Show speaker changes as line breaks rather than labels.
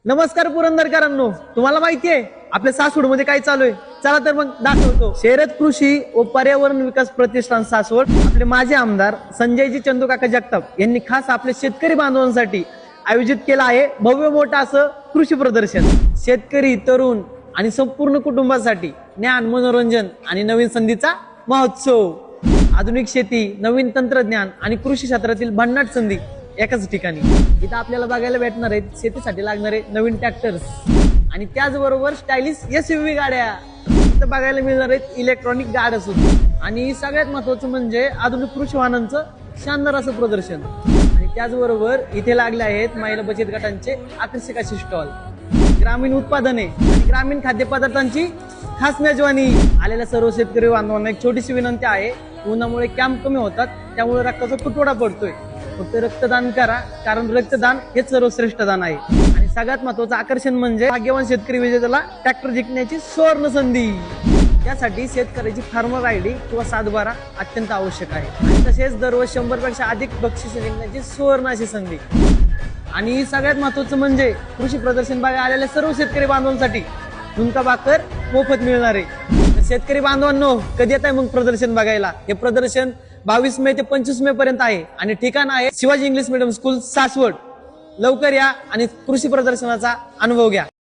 नमस्कार पुरंदरकरांनो, तुम्हाला माहितीये आपल्या सासवडमध्ये काय चालू आहे? चला तर मग दाखवतो. शहरात कृषी व पर्यावरण विकास प्रतिष्ठान सासवड आपले माजी आमदार संजयजी चंदूकाका जगताप यांनी खास आपल्या शेतकरी बांधवांसाठी आयोजित केलं आहे भव्य मोठं असं कृषी प्रदर्शन. शेतकरी, तरुण आणि संपूर्ण कुटुंबासाठी ज्ञान, मनोरंजन आणि नवीन संधीचा महोत्सव. आधुनिक शेती, नवीन तंत्रज्ञान आणि कृषी क्षेत्रातील भन्नाट संधी एकाच ठिकाणी. इथं आपल्याला बघायला भेटणार आहेत शेतीसाठी लागणारे नवीन ट्रॅक्टर्स आणि त्याचबरोबर स्टायलिश SUV गाड्या. इथं बघायला मिळणार आहेत इलेक्ट्रॉनिक गाड्या सुद्धा. आणि सगळ्यात महत्वाचं म्हणजे आधुनिक कृषी वाहनांचं शानदार असं प्रदर्शन. आणि त्याचबरोबर इथे लागले आहेत महिला बचत गटांचे आकर्षक असे स्टॉल, ग्रामीण उत्पादने आणि ग्रामीण खाद्यपदार्थांची खास मेजवानी. आलेल्या सर्व शेतकरी बांधवांना एक छोटीशी विनंती आहे. उन्हामुळे कॅम्प कमी होतात, त्यामुळे रक्ताचा तुटवडा पडतोय. फक्त रक्तदान करा, कारण रक्तदान हे सर्वश्रेष्ठ दान आहे. आणि सगळ्यात महत्वाचं आकर्षण म्हणजे भाग्यवान शेतकरी विजेत्याला ट्रॅक्टर जिंकण्याची सुवर्ण संधी. त्यासाठी शेतकऱ्याची फार्मर ID किंवा 712 अत्यंत आवश्यक आहे. आणि तसेच दरवर्षी 100 पेक्षा अधिक बक्षीस जिंकण्याची सुवर्ण अशी संधी. आणि सगळ्यात महत्वाचं म्हणजे कृषी प्रदर्शन बघायला आलेल्या सर्व शेतकरी बांधवांसाठी झुणका भाकर मोफत मिळणार आहे. शेतकरी बांधवांनो, कधी येत आहे मग प्रदर्शन बघायला? हे प्रदर्शन 22 मे ते 25 मे पर्यंत आहे आणि ठिकाण आहे Shivaji English medium school Saswad. लवकर या आणि कृषी प्रदर्शनाचा अनुभव घ्या.